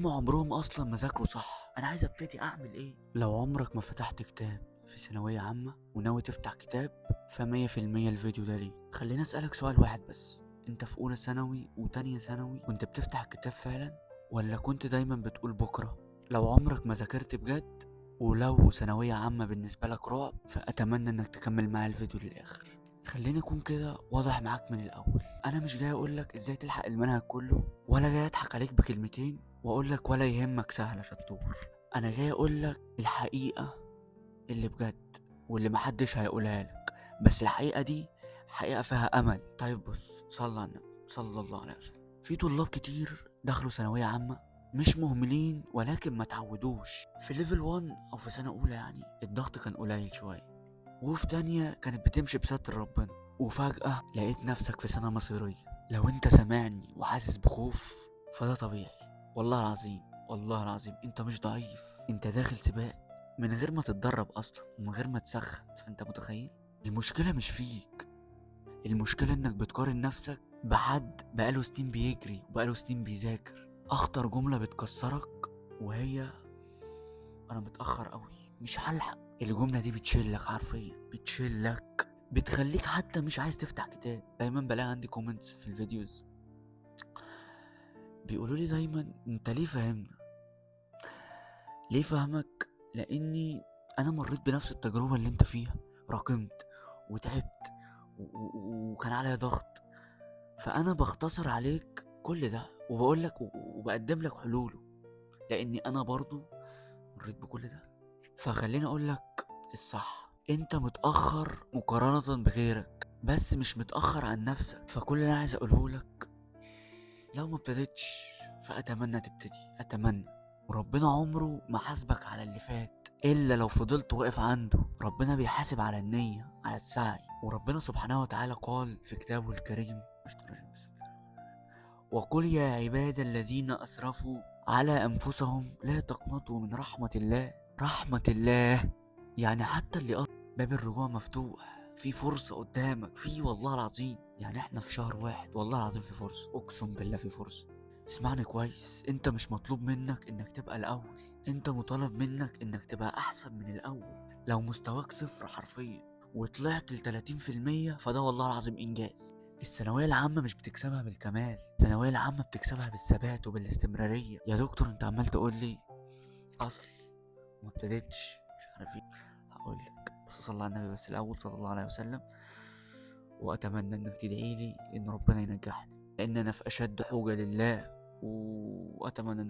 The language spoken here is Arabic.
هم عمرهم اصلا ما ذاكروا صح. انا عايز ابتدي اعمل ايه؟ لو عمرك ما فتحت كتاب في ثانوية عامة وناوي تفتح كتاب، ف100% الفيديو ده ليه. خليني اسألك سؤال واحد بس، انت في اولى ثانوي وتانية ثانوي كنت بتفتح الكتاب فعلا، ولا كنت دايما بتقول بكرة؟ لو عمرك ما ذاكرت بجد، ولو ثانوية عامة بالنسبة لك رعب، فأتمنى إنك تكمل معايا الفيديو للآخر. خليني أكون كده واضح معاك من الأول، أنا مش جاي أقولك إزاي تلحق المنهج كله، ولا جاي أضحك عليك بكلمتين وأقولك ولا يهمك سهلة شطور. أنا جاي أقولك الحقيقة اللي بجد، واللي محدش هيقولها لك، بس الحقيقة دي حقيقة فيها أمل. طيب بص، صلى على النبي صلى الله عليه وسلم. في طلاب كتير دخلوا ثانوية عامة مش مهملين، ولكن ما تعودوش. في ليفل 1 او في سنة اولى يعني الضغط كان قليل شوية، وفي تانية كانت بتمشي بستر ربنا، وفجأة لقيت نفسك في سنة مصيرية. لو انت سامعني وحاسس بخوف فده طبيعي، والله العظيم والله العظيم انت مش ضعيف، انت داخل سباق من غير ما تتدرب اصلا ومن غير ما تسخن. فانت متخيل؟ المشكلة مش فيك، المشكلة انك بتقارن نفسك بحد بقاله سنين بيجري وبقاله سنين بيذاكر. اخطر جملة بتكسرك وهي انا متأخر قوي مش هلحق. الجملة دي بتشلك حرفيا، بتشلك، بتخليك حتى مش عايز تفتح كتاب. دايما بلاقي عندي كومنتس في الفيديوز بيقولوا لي دايما انت ليه فاهمنا؟ ليه فاهمك؟ لاني انا مريت بنفس التجربة اللي انت فيها، راكمت وتعبت وكان عليا ضغط، فانا بختصر عليك كل ده وبقول لك وبقدم لك حلوله، لاني انا برضو مريت بكل ده. فخليني اقول لك الصح، انت متاخر مقارنه بغيرك، بس مش متاخر عن نفسك. فكل اللي انا عايز اقوله لك، لو ما ابتديتش فاتمنى تبتدي، اتمنى. وربنا عمره ما حاسبك على اللي فات الا لو فضلت واقف عنده. ربنا بيحاسب على النيه، على السعي. وربنا سبحانه وتعالى قال في كتابه الكريم، بسم الله، وقل يا عباد الذين أسرفوا على أنفسهم لا تقنطوا من رحمة الله. رحمة الله يعني حتى اللي باب الرجوع مفتوح، في فرصة قدامك، في والله العظيم. يعني احنا في شهر واحد، والله العظيم في فرصة، اقسم بالله في فرصة. اسمعني كويس، انت مش مطلوب منك انك تبقى الاول، انت مطالب منك انك تبقى احسن من الاول. لو مستواك صفر حرفيا وطلعت ل30%، فده والله العظيم انجاز. الثانوية العامة مش بتكسبها بالكمال، الثانوية العامة بتكسبها بالثبات وبالاستمرارية. يا دكتور انت عمال تقول لي اصل ما ابتديتش مش عارف ايه، هقول لك بس صلى على النبي بس الاول صلى الله عليه وسلم. واتمنى انك تدعي لي ان ربنا ينجحني، لان انا في اشد حوجة لله، واتمنى انك